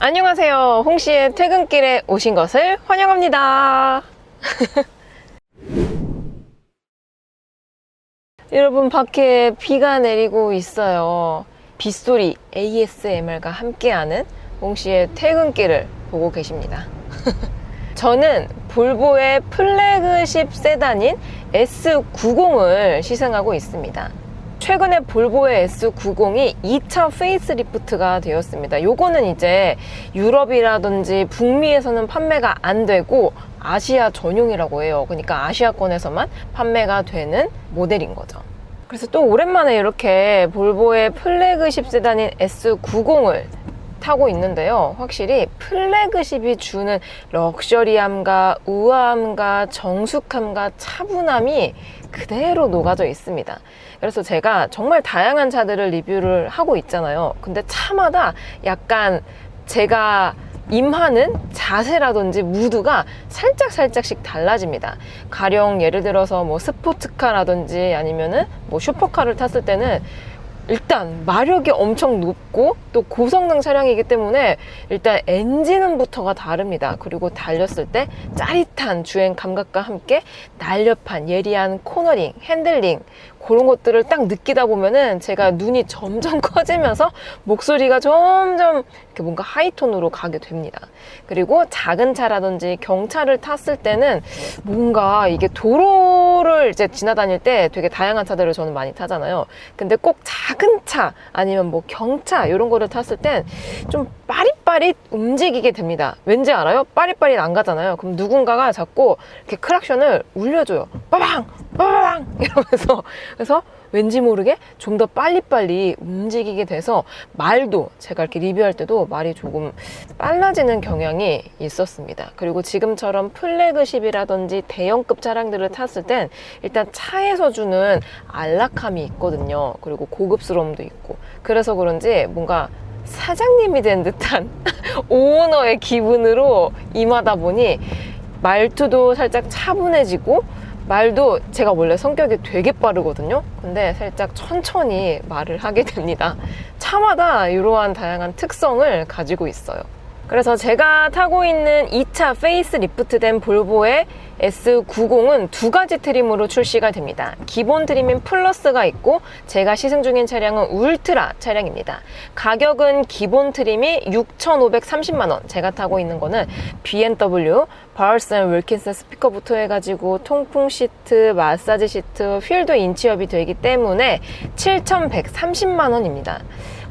안녕하세요. 홍씨의 퇴근길에 오신 것을 환영합니다. 여러분, 밖에 비가 내리고 있어요. 빗소리 ASMR과 함께하는 홍씨의 퇴근길을 보고 계십니다. 저는 볼보의 플래그십 세단인 S90을 시승하고 있습니다. 최근에 볼보의 S90이 2차 페이스리프트가 되었습니다. 요거는 이제 유럽이라든지 북미에서는 판매가 안 되고 아시아 전용이라고 해요. 그러니까 아시아권에서만 판매가 되는 모델인 거죠. 그래서 또 오랜만에 이렇게 볼보의 플래그십 세단인 S90을 타고 있는데요. 확실히 플래그십이 주는 럭셔리함과 우아함과 정숙함과 차분함이 그대로 녹아져 있습니다. 그래서 제가 정말 다양한 차들을 리뷰를 하고 있잖아요. 근데 차마다 약간 제가 임하는 자세라든지 무드가 살짝씩 달라집니다. 가령 예를 들어서 뭐 스포츠카라든지 아니면은 뭐 슈퍼카를 탔을 때는 일단 마력이 엄청 높고 또 고성능 차량이기 때문에 일단 엔진음부터가 다릅니다. 그리고 달렸을 때 짜릿한 주행 감각과 함께 날렵한 예리한 코너링, 핸들링 그런 것들을 딱 느끼다 보면은 제가 눈이 점점 커지면서 목소리가 점점 이렇게 뭔가 하이톤으로 가게 됩니다. 그리고 작은 차라든지 경차를 탔을 때는 뭔가 이게 도로를 이제 지나다닐 때 되게 다양한 차들을 저는 많이 타잖아요. 근데 꼭 작은 차 아니면 뭐 경차 이런 거를 탔을 땐 좀 빠릿빠릿 움직이게 됩니다. 왠지 알아요? 빠릿빠릿 안 가잖아요. 그럼 누군가가 자꾸 이렇게 크락션을 울려줘요. 빠방! 빠방! 이러면서. 그래서 왠지 모르게 좀 더 빨리빨리 움직이게 돼서 말도 제가 이렇게 리뷰할 때도 말이 조금 빨라지는 경향이 있었습니다. 그리고 지금처럼 플래그십이라든지 대형급 차량들을 탔을 땐 일단 차에서 주는 안락함이 있거든요. 그리고 고급스러움도 있고. 그래서 그런지 뭔가 사장님이 된 듯한 오너의 기분으로 임하다 보니 말투도 살짝 차분해지고 말도 제가 원래 성격이 되게 빠르거든요. 근데 살짝 천천히 말을 하게 됩니다. 차마다 이러한 다양한 특성을 가지고 있어요. 그래서 제가 타고 있는 2차 페이스리프트된 볼보의 S90은 두 가지 트림으로 출시가 됩니다. 기본 트림인 플러스가 있고 제가 시승 중인 차량은 울트라 차량입니다. 가격은 기본 트림이 6,530만원, 제가 타고 있는 거는 BMW 바울스 앤 윌킨슨 스피커부터 해가지고 통풍 시트, 마사지 시트, 휠도 인치업이 되기 때문에 7,130만원입니다.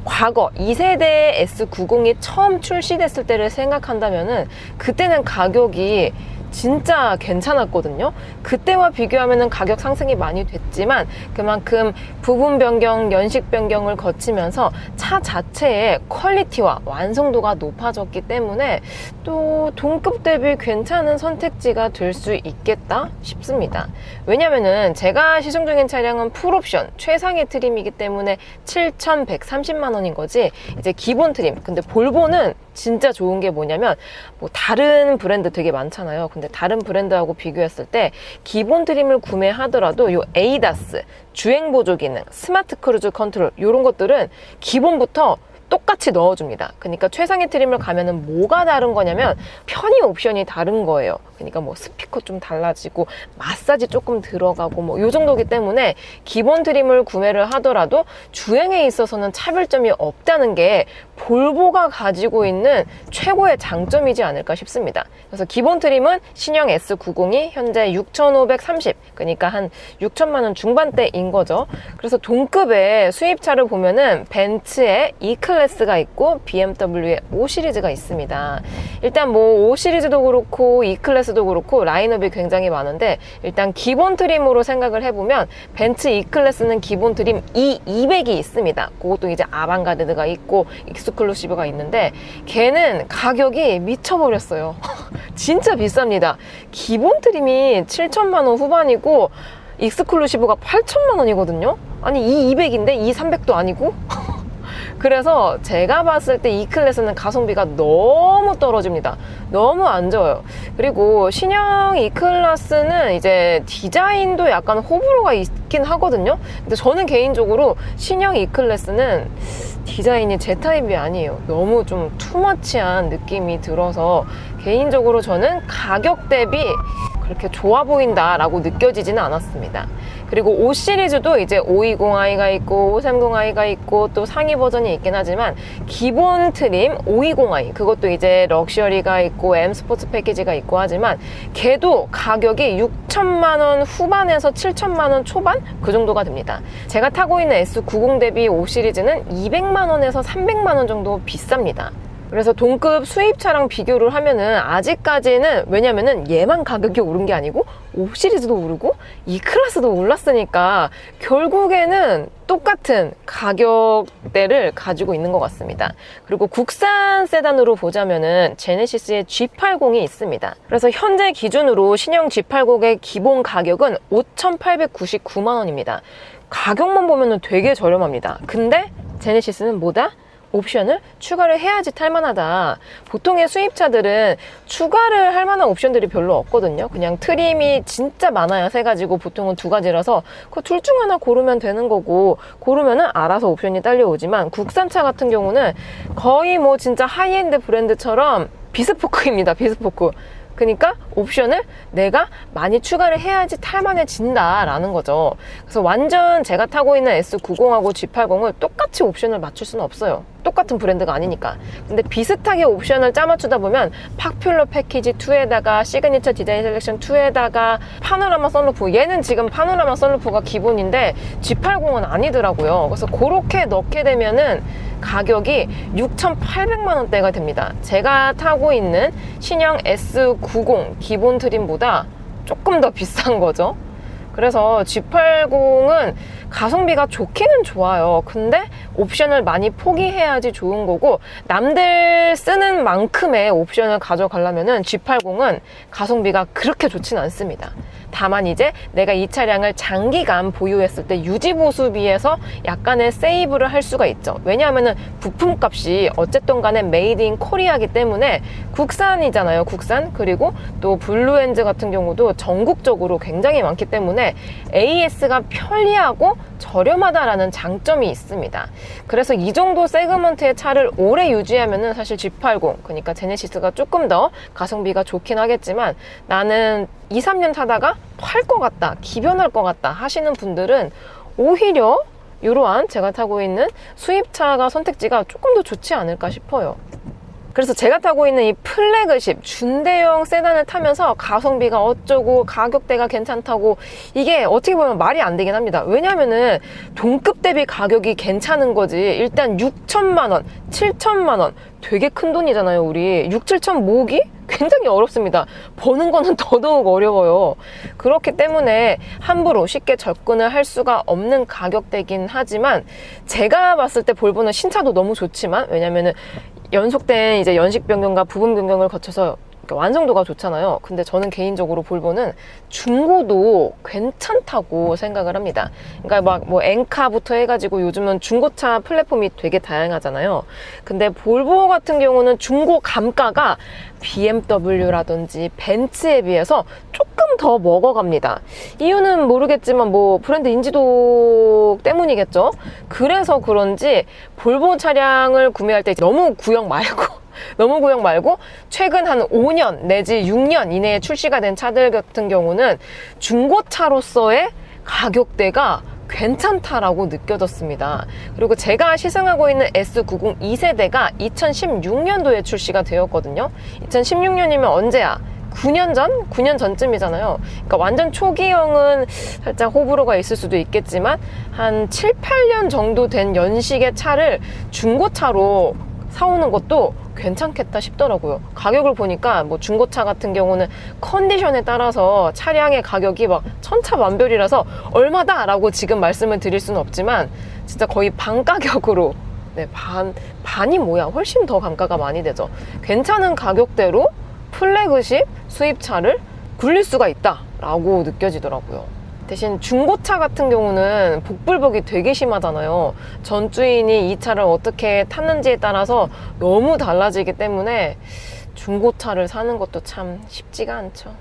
과거 2세대 S90이 처음 출시됐을 때를 생각한다면은 그때는 가격이 진짜 괜찮았거든요. 그때와 비교하면 가격 상승이 많이 됐지만 그만큼 부분 변경, 연식 변경을 거치면서 차 자체의 퀄리티와 완성도가 높아졌기 때문에 또 동급 대비 괜찮은 선택지가 될 수 있겠다 싶습니다. 왜냐면은 제가 시승 중인 차량은 풀옵션 최상의 트림이기 때문에 7,130만 원인 거지 이제 기본 트림. 근데 볼보는 진짜 좋은 게 뭐냐면 뭐 다른 브랜드 되게 많잖아요. 근데 다른 브랜드하고 비교했을 때 기본 트림을 구매하더라도 요 ADAS, 주행 보조 기능, 스마트 크루즈 컨트롤 이런 것들은 기본부터 똑같이 넣어줍니다. 그러니까 최상의 트림을 가면은 뭐가 다른 거냐면 편의 옵션이 다른 거예요. 그러니까 뭐 스피커 좀 달라지고 마사지 조금 들어가고 뭐 요 정도기 때문에 기본 트림을 구매를 하더라도 주행에 있어서는 차별점이 없다는 게 볼보가 가지고 있는 최고의 장점이지 않을까 싶습니다. 그래서 기본 트림은 신형 S90이 현재 6,530, 그러니까 한 6천만 원 중반대인 거죠. 그래서 동급의 수입차를 보면은 벤츠의 E클래스가 있고 BMW의 5시리즈가 있습니다. 일단 뭐 5시리즈도 그렇고 E클래스도 그렇고 라인업이 굉장히 많은데 일단 기본 트림으로 생각을 해보면 벤츠 E클래스는 기본 트림 E200이 있습니다. 그것도 이제 아방가르드가 있고 익스클루시브가 있는데 걔는 가격이 미쳐버렸어요. 진짜 비쌉니다. 기본 트림이 7천만 원 후반이고 익스클루시브가 8천만 원이거든요. 아니 E200인데 E300도 아니고 그래서 제가 봤을 때 E클래스는 가성비가 너무 떨어집니다. 너무 안 좋아요. 그리고 신형 E클래스는 이제 디자인도 약간 호불호가 있긴 하거든요. 근데 저는 개인적으로 신형 E클래스는 디자인이 제 타입이 아니에요. 너무 좀 투머치한 느낌이 들어서 개인적으로 저는 가격 대비 그렇게 좋아 보인다라고 느껴지지는 않았습니다. 그리고 5 시리즈도 이제 520i가 있고 530i가 있고 또 상위 버전이 있긴 하지만 기본 트림 520i 그것도 이제 럭셔리가 있고 M 스포츠 패키지가 있고 하지만 걔도 가격이 6천만 원 후반에서 7천만 원 초반 그 정도가 됩니다. 제가 타고 있는 S90 대비 5 시리즈는 200만 원에서 300만 원 정도 비쌉니다. 그래서 동급 수입차랑 비교를 하면은 아직까지는 왜냐면은 얘만 가격이 오른 게 아니고 5 시리즈도 오르고 E클래스도 올랐으니까 결국에는 똑같은 가격대를 가지고 있는 것 같습니다. 그리고 국산 세단으로 보자면은 제네시스의 G80이 있습니다. 그래서 현재 기준으로 신형 G80의 기본 가격은 5,899만 원입니다. 가격만 보면은 되게 저렴합니다. 근데 제네시스는 뭐다? 옵션을 추가를 해야지 탈만하다. 보통의 수입차들은 추가를 할 만한 옵션들이 별로 없거든요. 그냥 트림이 진짜 많아야 세 가지고 보통은 2가지라서 그 둘 중 하나 고르면 되는 거고 고르면은 알아서 옵션이 딸려오지만 국산차 같은 경우는 거의 뭐 진짜 하이엔드 브랜드처럼 비스포크입니다. 비스포크. 그러니까 옵션을 내가 많이 추가를 해야지 탈만해진다라는 거죠. 그래서 완전 제가 타고 있는 S90하고 G80을 똑같이 옵션을 맞출 수는 없어요. 똑같은 브랜드가 아니니까. 근데 비슷하게 옵션을 짜맞추다 보면 파퓰러 패키지 2에다가 시그니처 디자인 셀렉션 2에다가 파노라마 선루프, 얘는 지금 파노라마 선루프가 기본인데 G80은 아니더라고요. 그래서 그렇게 넣게 되면은 가격이 6,800만 원대가 됩니다. 제가 타고 있는 신형 S90 기본 트림보다 조금 더 비싼 거죠. 그래서 G80은 가성비가 좋기는 좋아요. 근데 옵션을 많이 포기해야지 좋은 거고 남들 쓰는 만큼의 옵션을 가져가려면 G80은 가성비가 그렇게 좋지는 않습니다. 다만 이제 내가 이 차량을 장기간 보유했을 때 유지보수비에서 약간의 세이브를 할 수가 있죠. 왜냐하면 부품값이 어쨌든 간에 메이드 인 코리아이기 때문에 국산이잖아요. 국산. 그리고 또 블루엔즈 같은 경우도 전국적으로 굉장히 많기 때문에 AS가 편리하고 저렴하다라는 장점이 있습니다. 그래서 이 정도 세그먼트의 차를 오래 유지하면은 사실 G80, 그러니까 제네시스가 조금 더 가성비가 좋긴 하겠지만 나는 2, 3년 타다가 팔 것 같다, 기변할 것 같다 하시는 분들은 오히려 이러한 제가 타고 있는 수입차가 선택지가 조금 더 좋지 않을까 싶어요. 그래서 제가 타고 있는 이 플래그십 준대형 세단을 타면서 가성비가 어쩌고 가격대가 괜찮다고 이게 어떻게 보면 말이 안 되긴 합니다. 왜냐면은 동급 대비 가격이 괜찮은 거지. 일단 6천만 원, 7천만 원 되게 큰 돈이잖아요. 우리 6, 7천 모으기? 굉장히 어렵습니다. 버는 거는 더더욱 어려워요. 그렇기 때문에 함부로 쉽게 접근을 할 수가 없는 가격대긴 하지만 제가 봤을 때 볼보는 신차도 너무 좋지만 왜냐면은 연속된 이제 연식 변경과 부분 변경을 거쳐서 완성도가 좋잖아요. 근데 저는 개인적으로 볼보는 중고도 괜찮다고 생각을 합니다. 그러니까 막 뭐 엔카부터 해가지고 요즘은 중고차 플랫폼이 되게 다양하잖아요. 근데 볼보 같은 경우는 중고 감가가 BMW라든지 벤츠에 비해서 조금 더 먹어갑니다. 이유는 모르겠지만 뭐 브랜드 인지도 때문이겠죠. 그래서 그런지 볼보 차량을 구매할 때 너무 구형 말고 최근 한 5년 내지 6년 이내에 출시가 된 차들 같은 경우는 중고차로서의 가격대가 괜찮다라고 느껴졌습니다. 그리고 제가 시승하고 있는 S90 2세대가 2016년도에 출시가 되었거든요. 2016년이면 언제야? 9년 전? 9년 전쯤이잖아요. 그러니까 완전 초기형은 살짝 호불호가 있을 수도 있겠지만 한 7, 8년 정도 된 연식의 차를 중고차로 사오는 것도 괜찮겠다 싶더라고요. 가격을 보니까 뭐 중고차 같은 경우는 컨디션에 따라서 차량의 가격이 막 천차만별이라서 얼마다 라고 지금 말씀을 드릴 수는 없지만 진짜 거의 반 가격으로 네, 반이 뭐야 훨씬 더 감가가 많이 되죠. 괜찮은 가격대로 플래그십 수입차를 굴릴 수가 있다 라고 느껴지더라고요. 대신 중고차 같은 경우는 복불복이 되게 심하잖아요. 전 주인이 이 차를 어떻게 탔는지에 따라서 너무 달라지기 때문에 중고차를 사는 것도 참 쉽지가 않죠.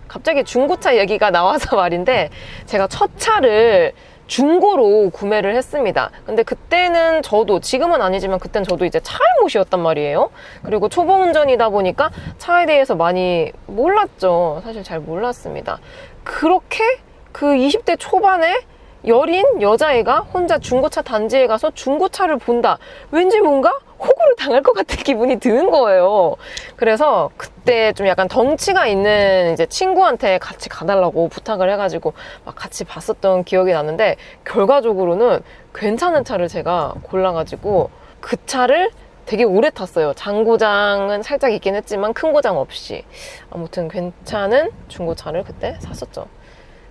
갑자기 중고차 얘기가 나와서 말인데, 제가 첫 차를 중고로 구매를 했습니다. 근데 그때는 저도, 지금은 아니지만 그때는 저도 이제 차알못이었단 말이에요. 그리고 초보 운전이다 보니까 차에 대해서 많이 몰랐죠. 사실 잘 몰랐습니다. 그렇게 그 20대 초반에 여린 여자애가 혼자 중고차 단지에 가서 중고차를 본다. 왠지 뭔가 호구를 당할 것 같은 기분이 드는 거예요. 그래서 그때 좀 약간 덩치가 있는 이제 친구한테 같이 가달라고 부탁을 해가지고 막 같이 봤었던 기억이 나는데, 결과적으로는 괜찮은 차를 제가 골라가지고 그 차를 되게 오래 탔어요. 장고장은 살짝 있긴 했지만 큰 고장 없이. 아무튼 괜찮은 중고차를 그때 샀었죠.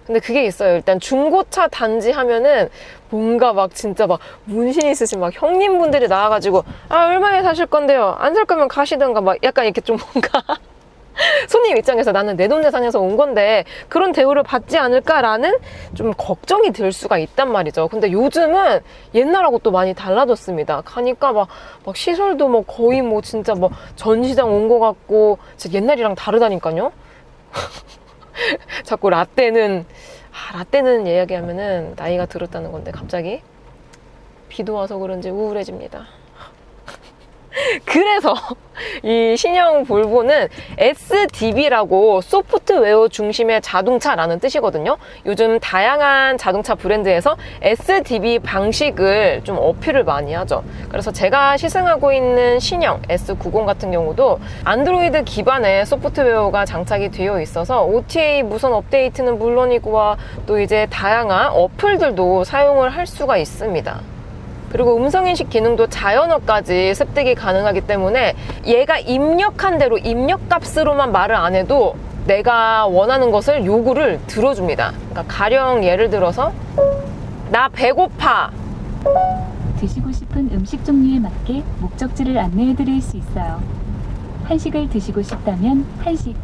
근데 그게 있어요. 일단 중고차 단지 하면은 뭔가 막 진짜 막 문신 있으신 막 형님분들이 나와가지고, 아, 얼마에 사실 건데요? 안 살 거면 가시던가, 막 약간 이렇게 좀 뭔가 손님 입장에서 나는 내돈내산해서 온 건데 그런 대우를 받지 않을까라는 좀 걱정이 들 수가 있단 말이죠. 근데 요즘은 옛날하고 또 많이 달라졌습니다. 가니까 막 시설도 뭐 거의 뭐 진짜 뭐 전시장 온 거 같고, 진짜 옛날이랑 다르다니까요. 자꾸 라떼는 이야기하면은 나이가 들었다는 건데 갑자기 비도 와서 그런지 우울해집니다. 그래서 이 신형 볼보는 SDB라고 소프트웨어 중심의 자동차라는 뜻이거든요. 요즘 다양한 자동차 브랜드에서 SDB 방식을 좀 어필을 많이 하죠. 그래서 제가 시승하고 있는 신형 S90 같은 경우도 안드로이드 기반의 소프트웨어가 장착이 되어 있어서 OTA 무선 업데이트는 물론이고, 또 이제 다양한 어플들도 사용을 할 수가 있습니다. 그리고 음성인식 기능도 자연어까지 습득이 가능하기 때문에 얘가 입력한 대로 입력값으로만 말을 안 해도 내가 원하는 것을 요구를 들어줍니다. 그러니까 가령 예를 들어서 나 배고파, 드시고 싶은 음식 종류에 맞게 목적지를 안내해 드릴 수 있어요. 한식을 드시고 싶다면 한식,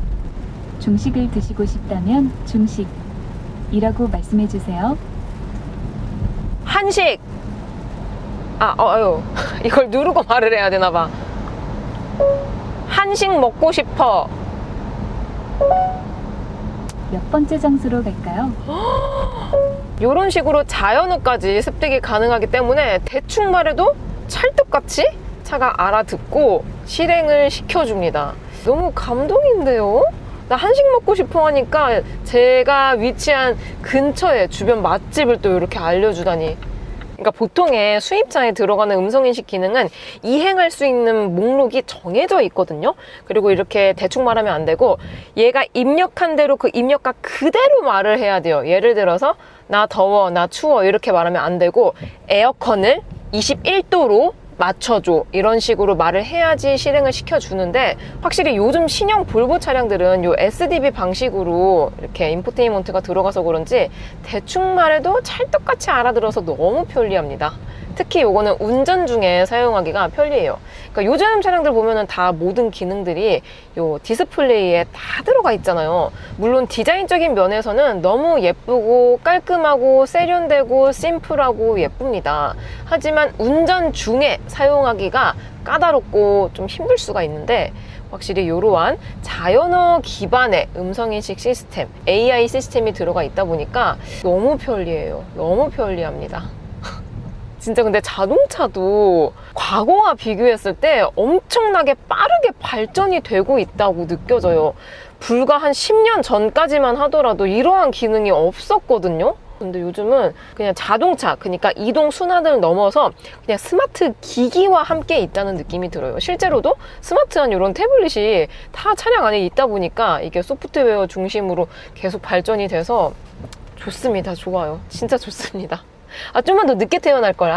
중식을 드시고 싶다면 중식이라고 말씀해 주세요. 한식, 이걸 누르고 말을 해야 되나 봐. 한식 먹고 싶어. 몇 번째 장소로 갈까요? 이런 식으로 자연어까지 습득이 가능하기 때문에 대충 말해도 찰떡같이 차가 알아듣고 실행을 시켜줍니다. 너무 감동인데요? 나 한식 먹고 싶어 하니까 제가 위치한 근처에 주변 맛집을 또 이렇게 알려주다니. 그러니까 보통의 수입차에 들어가는 음성인식 기능은 이행할 수 있는 목록이 정해져 있거든요. 그리고 이렇게 대충 말하면 안 되고, 얘가 입력한 대로 그 입력과 그대로 말을 해야 돼요. 예를 들어서 나 더워, 나 추워 이렇게 말하면 안 되고, 에어컨을 21도로 맞춰줘 이런 식으로 말을 해야지 실행을 시켜주는데, 확실히 요즘 신형 볼보 차량들은 요 SDB 방식으로 이렇게 인포테인먼트가 들어가서 그런지 대충 말해도 찰떡같이 알아들어서 너무 편리합니다. 특히 요거는 운전 중에 사용하기가 편리해요. 그러니까 요즘 차량들 보면은 다 모든 기능들이 요 디스플레이에 다 들어가 있잖아요. 물론 디자인적인 면에서는 너무 예쁘고 깔끔하고 세련되고 심플하고 예쁩니다. 하지만 운전 중에 사용하기가 까다롭고 좀 힘들 수가 있는데, 확실히 이러한 자연어 기반의 음성인식 시스템, AI 시스템이 들어가 있다 보니까 너무 편리해요. 너무 편리합니다. 진짜 근데 자동차도 과거와 비교했을 때 엄청나게 빠르게 발전이 되고 있다고 느껴져요. 불과 한 10년 전까지만 하더라도 이러한 기능이 없었거든요. 근데 요즘은 그냥 자동차, 그러니까 이동 순환을 넘어서 그냥 스마트 기기와 함께 있다는 느낌이 들어요. 실제로도 스마트한 이런 태블릿이 다 차량 안에 있다 보니까 이게 소프트웨어 중심으로 계속 발전이 돼서 좋습니다. 좋아요. 진짜 좋습니다. 좀만 더 늦게 태어날걸.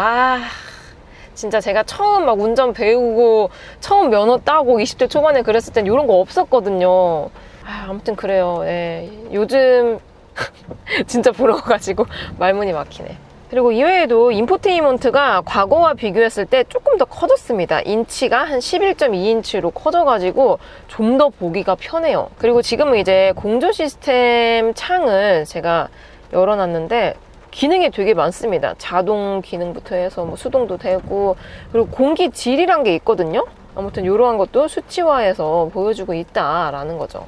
진짜 제가 처음 막 운전 배우고 처음 면허 따고 20대 초반에 그랬을 땐 이런 거 없었거든요. 아무튼 그래요. 예. 요즘 진짜 부러워가지고 말문이 막히네. 그리고 이외에도 인포테인먼트가 과거와 비교했을 때 조금 더 커졌습니다. 인치가 한 11.2인치로 커져가지고 좀 더 보기가 편해요. 그리고 지금은 이제 공조 시스템 창을 제가 열어놨는데 기능이 되게 많습니다. 자동 기능부터 해서 뭐 수동도 되고, 그리고 공기 질이란 게 있거든요. 아무튼 이러한 것도 수치화해서 보여주고 있다라는 거죠.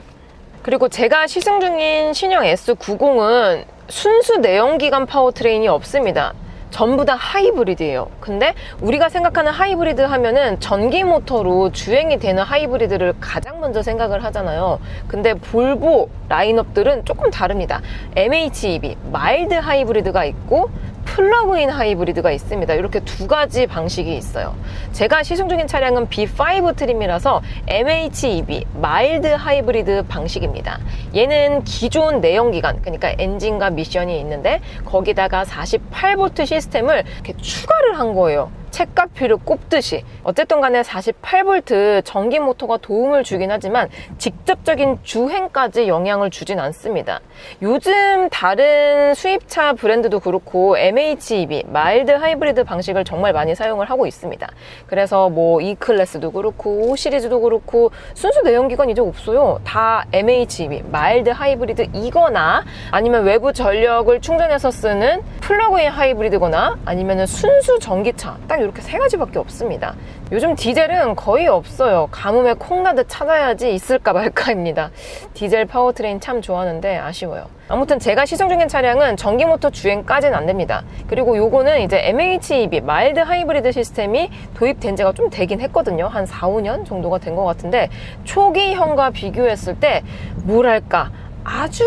그리고 제가 시승 중인 신형 S90은 순수 내연기관 파워트레인이 없습니다. 전부 다 하이브리드예요. 근데 우리가 생각하는 하이브리드 하면은 전기 모터로 주행이 되는 하이브리드를 가장 먼저 생각을 하잖아요. 근데 볼보 라인업들은 조금 다릅니다. MHEV, 마일드 하이브리드가 있고 플러그인 하이브리드가 있습니다. 이렇게 두 가지 방식이 있어요. 제가 시승 중인 차량은 B5 트림이라서 MHEV, 마일드 하이브리드 방식입니다. 얘는 기존 내연기관, 그러니까 엔진과 미션이 있는데 거기다가 48V 시스템을 이렇게 추가를 한 거예요. 책가피를 꼽듯이. 어쨌든 간에 48V 전기 모터가 도움을 주긴 하지만 직접적인 주행까지 영향을 주진 않습니다. 요즘 다른 수입차 브랜드도 그렇고 MHEV, 마일드 하이브리드 방식을 정말 많이 사용을 하고 있습니다. 그래서 뭐 E클래스도 그렇고 5 시리즈도 그렇고 순수 내연기관 이제 없어요. 다 MHEV, 마일드 하이브리드 이거나 아니면 외부 전력을 충전해서 쓰는 플러그인 하이브리드거나 아니면 순수 전기차, 딱 이렇게 세 가지밖에 없습니다. 요즘 디젤은 거의 없어요. 가뭄에 콩나듯 찾아야지 있을까 말까입니다. 디젤 파워트레인 참 좋아하는데 아쉬워요. 아무튼 제가 시승 중인 차량은 전기모터 주행까지는 안 됩니다. 그리고 요거는 이제 MHEV, 마일드 하이브리드 시스템이 도입된 지가 좀 되긴 했거든요. 한 4, 5년 정도가 된 것 같은데 초기형과 비교했을 때 뭐랄까 아주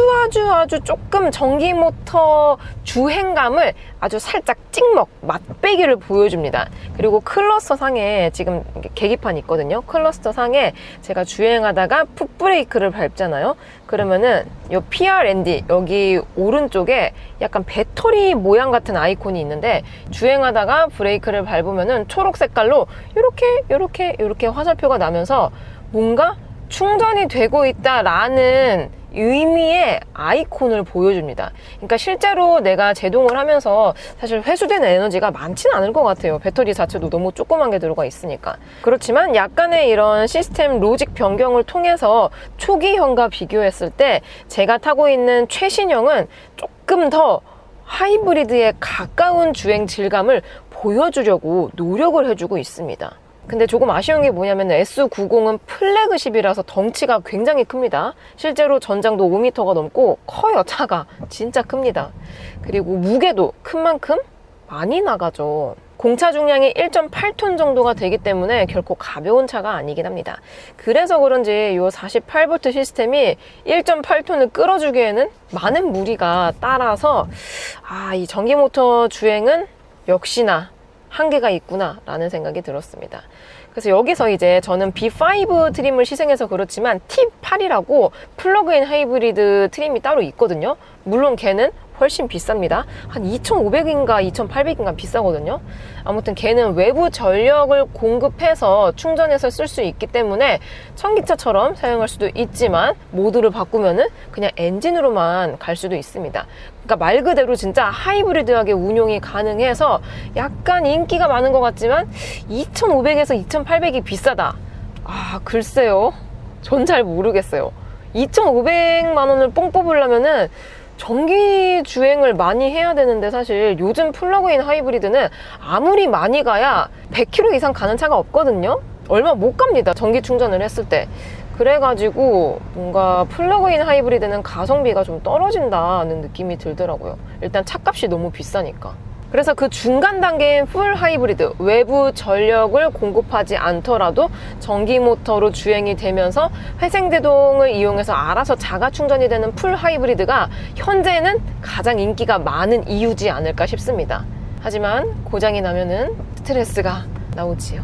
조금 전기모터 주행감을 아주 살짝 찍먹, 맛배기를 보여줍니다. 그리고 클러스터 상에 지금 계기판이 있거든요. 클러스터 상에 제가 주행하다가 풋브레이크를 밟잖아요. 그러면은 이 PRND 여기 오른쪽에 약간 배터리 모양 같은 아이콘이 있는데 주행하다가 브레이크를 밟으면은 초록 색깔로 이렇게 화살표가 나면서 뭔가 충전이 되고 있다라는 의미의 아이콘을 보여줍니다. 그러니까 실제로 내가 제동을 하면서 사실 회수되는 에너지가 많지는 않을 것 같아요. 배터리 자체도 너무 조그만 게 들어가 있으니까. 그렇지만 약간의 이런 시스템 로직 변경을 통해서 초기형과 비교했을 때 제가 타고 있는 최신형은 조금 더 하이브리드에 가까운 주행 질감을 보여주려고 노력을 해주고 있습니다. 근데 조금 아쉬운 게 뭐냐면 S90은 플래그십이라서 덩치가 굉장히 큽니다. 실제로 전장도 5m가 넘고 커요. 차가 진짜 큽니다. 그리고 무게도 큰 만큼 많이 나가죠. 공차 중량이 1.8톤 정도가 되기 때문에 결코 가벼운 차가 아니긴 합니다. 그래서 그런지 이 48V 시스템이 1.8톤을 끌어주기에는 많은 무리가 따라서 이 전기모터 주행은 역시나 한계가 있구나 라는 생각이 들었습니다. 그래서 여기서 이제 저는 B5 트림을 시승해서 그렇지만 T8이라고 플러그인 하이브리드 트림이 따로 있거든요. 물론 걔는 훨씬 비쌉니다. 한 2,500인가 2,800인가 비싸거든요. 아무튼 걔는 외부 전력을 공급해서 충전해서 쓸 수 있기 때문에 전기차처럼 사용할 수도 있지만 모드를 바꾸면은 그냥 엔진으로만 갈 수도 있습니다. 그러니까 말 그대로 진짜 하이브리드하게 운용이 가능해서 약간 인기가 많은 것 같지만 2,500에서 2,800이 비싸다. 글쎄요. 전 잘 모르겠어요. 2,500만 원을 뽕 뽑으려면은 전기 주행을 많이 해야 되는데 사실 요즘 플러그인 하이브리드는 아무리 많이 가야 100km 이상 가는 차가 없거든요. 얼마 못 갑니다. 전기 충전을 했을 때. 그래가지고 뭔가 플러그인 하이브리드는 가성비가 좀 떨어진다는 느낌이 들더라고요. 일단 차값이 너무 비싸니까. 그래서 그 중간 단계인 풀 하이브리드, 외부 전력을 공급하지 않더라도 전기 모터로 주행이 되면서 회생제동을 이용해서 알아서 자가 충전이 되는 풀 하이브리드가 현재는 가장 인기가 많은 이유지 않을까 싶습니다. 하지만 고장이 나면은 스트레스가 나오지요.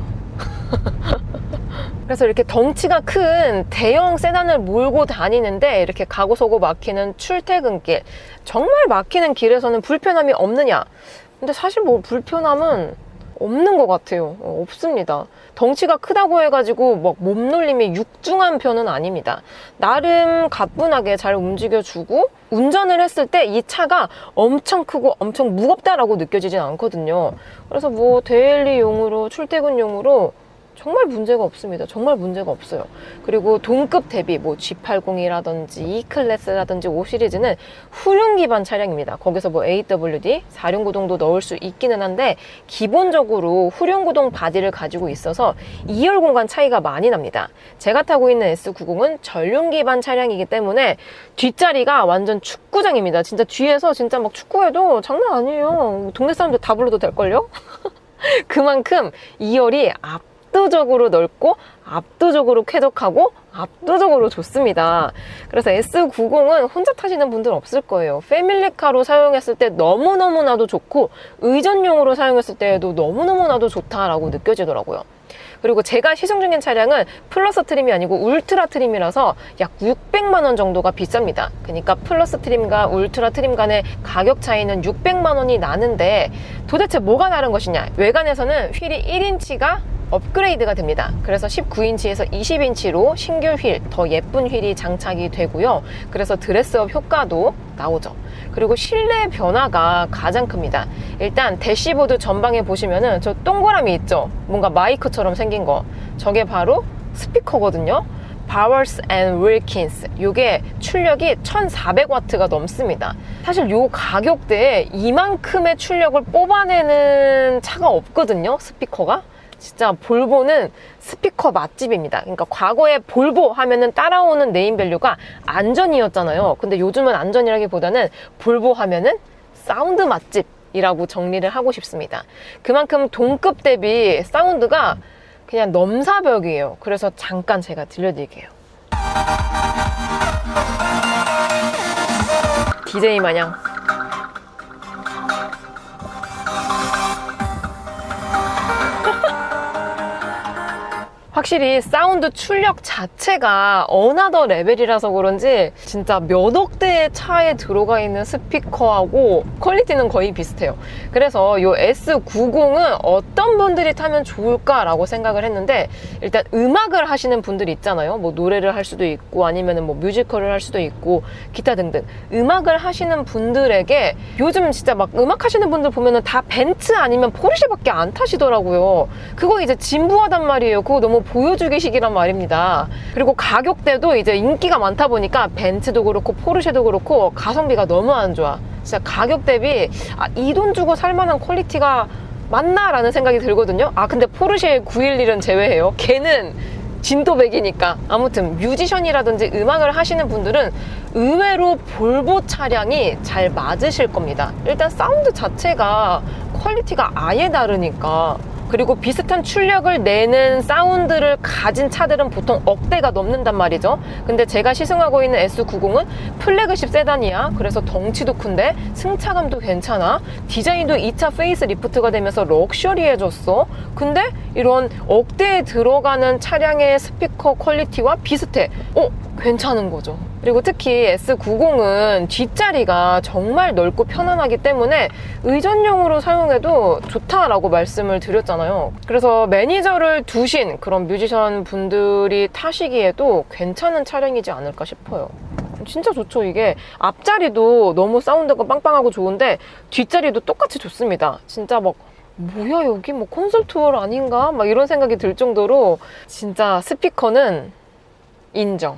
그래서 이렇게 덩치가 큰 대형 세단을 몰고 다니는데 이렇게 가고서고 막히는 출퇴근길, 정말 막히는 길에서는 불편함이 없느냐? 근데 사실 뭐 불편함은 없는 것 같아요. 없습니다. 덩치가 크다고 해가지고 막 몸놀림이 육중한 편은 아닙니다. 나름 가뿐하게 잘 움직여주고 운전을 했을 때 이 차가 엄청 크고 엄청 무겁다라고 느껴지진 않거든요. 그래서 뭐 데일리용으로 출퇴근용으로 정말 문제가 없습니다. 정말 문제가 없어요. 그리고 동급 대비 뭐 G80이라든지 E클래스라든지 5 시리즈는 후륜 기반 차량입니다. 거기서 뭐 AWD, 4륜 구동도 넣을 수 있기는 한데 기본적으로 후륜 구동 바디를 가지고 있어서 2열 공간 차이가 많이 납니다. 제가 타고 있는 S90은 전륜 기반 차량이기 때문에 뒷자리가 완전 축구장입니다. 진짜 뒤에서 진짜 막 축구해도 장난 아니에요. 동네 사람들 다 불러도 될걸요? 그만큼 2열이 압도적으로 넓고 압도적으로 쾌적하고 압도적으로 좋습니다. 그래서 S90은 혼자 타시는 분들 없을 거예요. 패밀리카로 사용했을 때 너무너무나도 좋고 의전용으로 사용했을 때에도 너무너무나도 좋다라고 느껴지더라고요. 그리고 제가 시승 중인 차량은 플러스 트림이 아니고 울트라 트림이라서 약 600만 원 정도가 비쌉니다. 그러니까 플러스 트림과 울트라 트림 간의 가격 차이는 600만 원이 나는데 도대체 뭐가 다른 것이냐? 외관에서는 휠이 1인치가 업그레이드가 됩니다. 그래서 19인치에서 20인치로 신규 휠, 더 예쁜 휠이 장착이 되고요. 그래서 드레스업 효과도 나오죠. 그리고 실내 변화가 가장 큽니다. 일단 대시보드 전방에 보시면은 저 동그라미 있죠? 뭔가 마이크처럼 생긴 거. 저게 바로 스피커거든요. Bowers and Wilkins. 이게 출력이 1400W가 넘습니다. 사실 이 가격대에 이만큼의 출력을 뽑아내는 차가 없거든요. 스피커가. 진짜 볼보는 스피커 맛집입니다. 그러니까 과거에 볼보 하면은 따라오는 네임밸류가 안전이었잖아요. 근데 요즘은 안전이라기보다는 볼보 하면은 사운드 맛집이라고 정리를 하고 싶습니다. 그만큼 동급 대비 사운드가 그냥 넘사벽이에요. 그래서 잠깐 제가 들려드릴게요. DJ 마냥. 확실히 사운드 출력 자체가 어나더 레벨이라서 그런지 진짜 몇 억대의 차에 들어가 있는 스피커하고 퀄리티는 거의 비슷해요. 그래서 이 S90은 어떤 분들이 타면 좋을까라고 생각을 했는데 일단 음악을 하시는 분들이 있잖아요. 뭐 노래를 할 수도 있고 아니면 뭐 뮤지컬을 할 수도 있고 기타 등등 음악을 하시는 분들에게 요즘 진짜 막 음악 하시는 분들 보면은 다 벤츠 아니면 포르쉐밖에 안 타시더라고요. 그거 이제 진부하단 말이에요. 그거 너무 보여주기식이란 말입니다. 그리고 가격대도 이제 인기가 많다 보니까 벤츠도 그렇고 포르쉐도 그렇고 가성비가 너무 안 좋아. 진짜 가격 대비 이 돈 주고 살만한 퀄리티가 맞나? 라는 생각이 들거든요. 근데 포르쉐 911은 제외해요. 걔는 진도백이니까. 아무튼 뮤지션이라든지 음악을 하시는 분들은 의외로 볼보 차량이 잘 맞으실 겁니다. 일단 사운드 자체가 퀄리티가 아예 다르니까. 그리고 비슷한 출력을 내는 사운드를 가진 차들은 보통 억대가 넘는단 말이죠. 근데 제가 시승하고 있는 S90은 플래그십 세단이야. 그래서 덩치도 큰데 승차감도 괜찮아. 디자인도 2차 페이스 리프트가 되면서 럭셔리해졌어. 근데 이런 억대에 들어가는 차량의 스피커 퀄리티와 비슷해. 괜찮은 거죠. 그리고 특히 S90은 뒷자리가 정말 넓고 편안하기 때문에 의전용으로 사용해도 좋다라고 말씀을 드렸잖아요. 그래서 매니저를 두신 그런 뮤지션 분들이 타시기에도 괜찮은 차량이지 않을까 싶어요. 진짜 좋죠. 이게 앞자리도 너무 사운드가 빵빵하고 좋은데 뒷자리도 똑같이 좋습니다. 진짜 막 뭐야 여기 뭐 콘솔트홀 아닌가? 막 이런 생각이 들 정도로 진짜 스피커는 인정.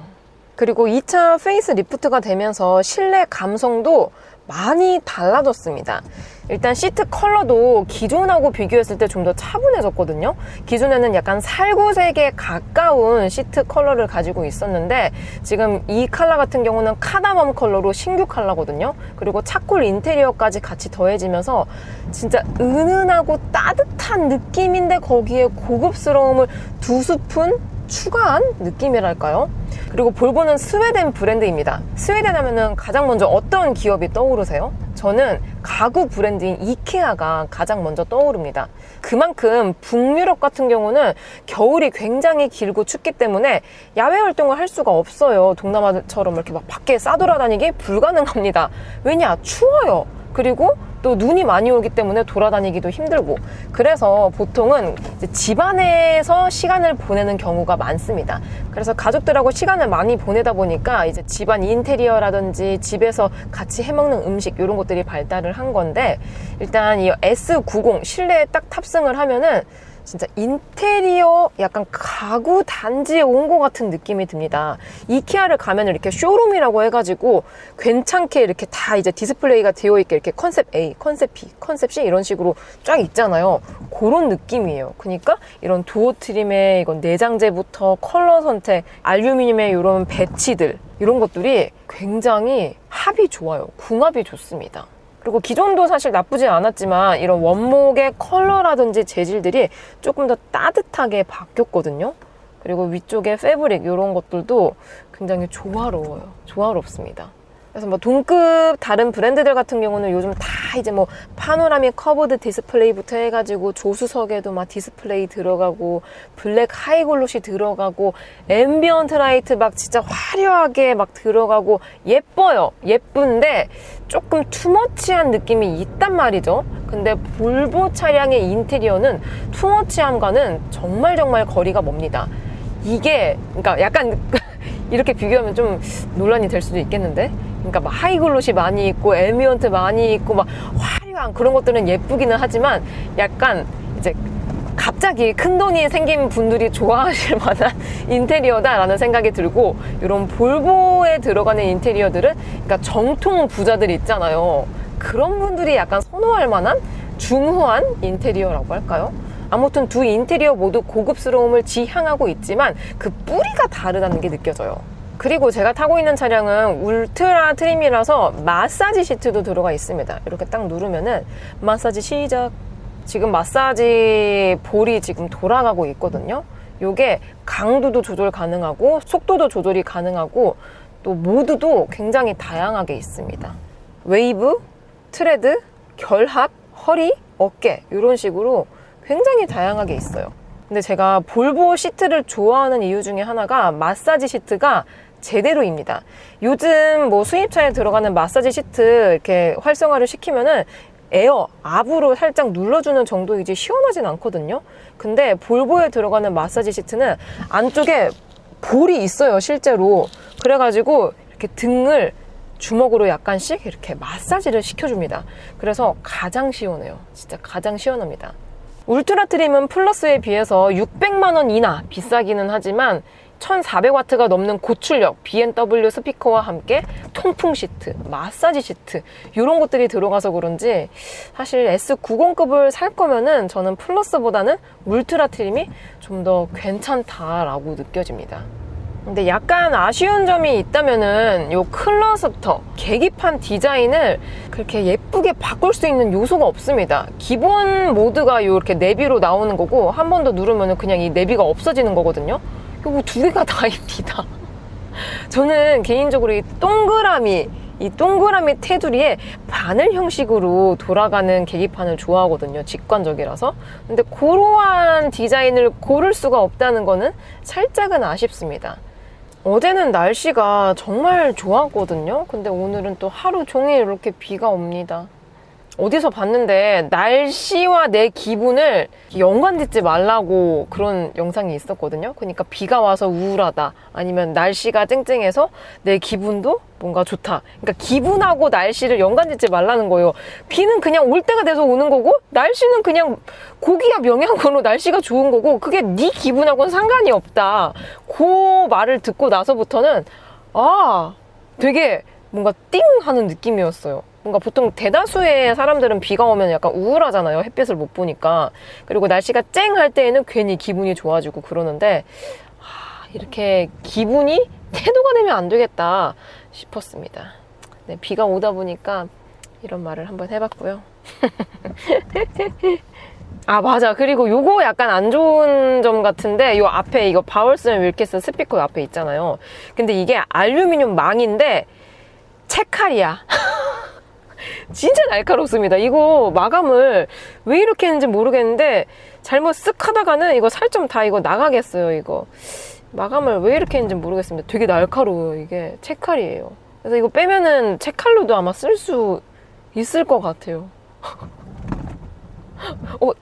그리고 2차 페이스 리프트가 되면서 실내 감성도 많이 달라졌습니다. 일단 시트 컬러도 기존하고 비교했을 때 좀 더 차분해졌거든요. 기존에는 약간 살구색에 가까운 시트 컬러를 가지고 있었는데 지금 이 컬러 같은 경우는 카다멈 컬러로 신규 컬러거든요. 그리고 차콜 인테리어까지 같이 더해지면서 진짜 은은하고 따뜻한 느낌인데 거기에 고급스러움을 2스푼 추가한 느낌이랄까요? 그리고 볼보는 스웨덴 브랜드입니다. 스웨덴 하면은 가장 먼저 어떤 기업이 떠오르세요? 저는 가구 브랜드인 이케아가 가장 먼저 떠오릅니다. 그만큼 북유럽 같은 경우는 겨울이 굉장히 길고 춥기 때문에 야외 활동을 할 수가 없어요. 동남아처럼 이렇게 막 밖에 싸돌아다니기 불가능합니다. 왜냐? 추워요. 그리고 또 눈이 많이 오기 때문에 돌아다니기도 힘들고 그래서 보통은 이제 집안에서 시간을 보내는 경우가 많습니다. 그래서 가족들하고 시간을 많이 보내다 보니까 이제 집안 인테리어라든지 집에서 같이 해먹는 음식 이런 것들이 발달을 한 건데 일단 이 S90 실내에 딱 탑승을 하면은 진짜 인테리어 약간 가구 단지에 온 것 같은 느낌이 듭니다. 이케아를 가면 이렇게 쇼룸이라고 해가지고 괜찮게 이렇게 다 이제 디스플레이가 되어 있게 이렇게 컨셉 A, 컨셉 B, 컨셉 C 이런 식으로 쫙 있잖아요. 그런 느낌이에요. 그러니까 이런 도어 트림의 이건 내장재부터 컬러 선택, 알루미늄의 이런 배치들 이런 것들이 굉장히 합이 좋아요. 궁합이 좋습니다. 그리고 기존도 사실 나쁘지 않았지만 이런 원목의 컬러라든지 재질들이 조금 더 따뜻하게 바뀌었거든요. 그리고 위쪽에 패브릭 이런 것들도 굉장히 조화롭습니다. 그래서 뭐 동급 다른 브랜드들 같은 경우는 요즘 다 이제 뭐 파노라믹 커브드 디스플레이부터 해가지고 조수석에도 막 디스플레이 들어가고 블랙 하이글로시 들어가고 앰비언트 라이트 막 진짜 화려하게 막 들어가고 예뻐요. 예쁜데 조금 투머치한 느낌이 있단 말이죠. 근데 볼보 차량의 인테리어는 투머치함과는 정말 거리가 멉니다. 이게 그러니까 약간 이렇게 비교하면 좀 논란이 될 수도 있겠는데, 그러니까 막 하이글로시 많이 있고 앰비언트 많이 있고 막 화려한 그런 것들은 예쁘기는 하지만 약간 이제 갑자기 큰돈이 생긴 분들이 좋아하실 만한 인테리어다라는 생각이 들고, 이런 볼보에 들어가는 인테리어들은 그러니까 정통 부자들 있잖아요. 그런 분들이 약간 선호할 만한 중후한 인테리어라고 할까요? 아무튼 두 인테리어 모두 고급스러움을 지향하고 있지만 그 뿌리가 다르다는 게 느껴져요. 그리고 제가 타고 있는 차량은 울트라 트림이라서 마사지 시트도 들어가 있습니다. 이렇게 딱 누르면은 마사지 시작. 지금 마사지 볼이 지금 돌아가고 있거든요. 요게 강도도 조절 가능하고 속도도 조절이 가능하고 또 모드도 굉장히 다양하게 있습니다. 웨이브, 트레드, 결합, 허리, 어깨 이런 식으로 굉장히 다양하게 있어요. 근데 제가 볼보 시트를 좋아하는 이유 중에 하나가 마사지 시트가 제대로입니다. 요즘 뭐 수입차에 들어가는 마사지 시트 이렇게 활성화를 시키면은 에어, 압으로 살짝 눌러주는 정도이지 시원하진 않거든요. 근데 볼보에 들어가는 마사지 시트는 안쪽에 볼이 있어요, 실제로. 그래가지고 이렇게 등을 주먹으로 약간씩 이렇게 마사지를 시켜줍니다. 그래서 가장 시원해요. 진짜 가장 시원합니다. 울트라 트림은 플러스에 비해서 600만 원 이나 비싸기는 하지만 1400W가 넘는 고출력 B&W 스피커와 함께 통풍 시트, 마사지 시트 이런 것들이 들어가서 그런지 사실 S90급을 살 거면은 저는 플러스보다는 울트라 트림이 좀 더 괜찮다라고 느껴집니다. 근데 약간 아쉬운 점이 있다면은 요 클러스터 계기판 디자인을 그렇게 예쁘게 바꿀 수 있는 요소가 없습니다. 기본 모드가 이렇게 내비로 나오는 거고 한 번 더 누르면은 그냥 이 내비가 없어지는 거거든요. 이거 두 개가 다입니다. 저는 개인적으로 이 동그라미 테두리에 바늘 형식으로 돌아가는 계기판을 좋아하거든요. 직관적이라서. 근데 그러한 디자인을 고를 수가 없다는 거는 살짝은 아쉽습니다. 어제는 날씨가 정말 좋았거든요. 근데 오늘은 또 하루 종일 이렇게 비가 옵니다. 어디서 봤는데 날씨와 내 기분을 연관짓지 말라고 그런 영상이 있었거든요. 그러니까 비가 와서 우울하다, 아니면 날씨가 쨍쨍해서 내 기분도 뭔가 좋다. 그러니까 기분하고 날씨를 연관짓지 말라는 거예요. 비는 그냥 올 때가 돼서 오는 거고, 날씨는 그냥 고기압 영향으로 날씨가 좋은 거고, 그게 네 기분하고는 상관이 없다. 그 말을 듣고 나서부터는 되게 뭔가 띵 하는 느낌이었어요. 뭔가 보통 대다수의 사람들은 비가 오면 약간 우울하잖아요. 햇빛을 못 보니까. 그리고 날씨가 쨍 할 때에는 괜히 기분이 좋아지고 그러는데, 이렇게 기분이 태도가 되면 안 되겠다 싶었습니다. 네, 비가 오다 보니까 이런 말을 한번 해봤고요. 맞아. 그리고 요거 약간 안 좋은 점 같은데, 요 앞에 이거 바울슨 윌키슨 스피커 앞에 있잖아요. 근데 이게 알루미늄 망인데 채칼이야. 진짜 날카롭습니다. 이거 마감을 왜 이렇게 했는지 모르겠는데 잘못 쓱 하다가는 이거 살점 다 이거 나가겠어요. 이거 마감을 왜 이렇게 했는지 모르겠습니다. 되게 날카로워요. 이게 채칼이에요. 그래서 이거 빼면은 채칼로도 아마 쓸 수 있을 것 같아요.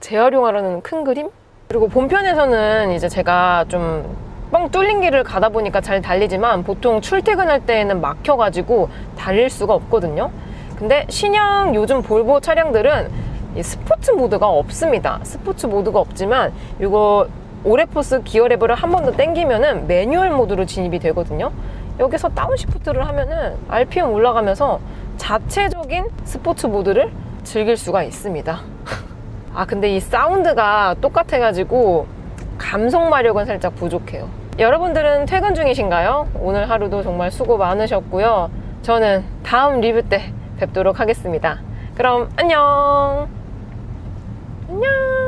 재활용하라는 큰 그림? 그리고 본편에서는 이제 제가 좀 뻥 뚫린 길을 가다 보니까 잘 달리지만 보통 출퇴근할 때에는 막혀가지고 달릴 수가 없거든요. 근데 신형 요즘 볼보 차량들은 이 스포츠 모드가 없습니다. 스포츠 모드가 없지만 이거 오레포스 기어 레버를 한 번 더 당기면은 매뉴얼 모드로 진입이 되거든요. 여기서 다운시프트를 하면은 RPM 올라가면서 자체적인 스포츠 모드를 즐길 수가 있습니다. 아, 근데 이 사운드가 똑같아가지고 감성 마력은 살짝 부족해요. 여러분들은 퇴근 중이신가요? 오늘 하루도 정말 수고 많으셨고요. 저는 다음 리뷰 때 뵙도록 하겠습니다. 그럼 안녕! 안녕!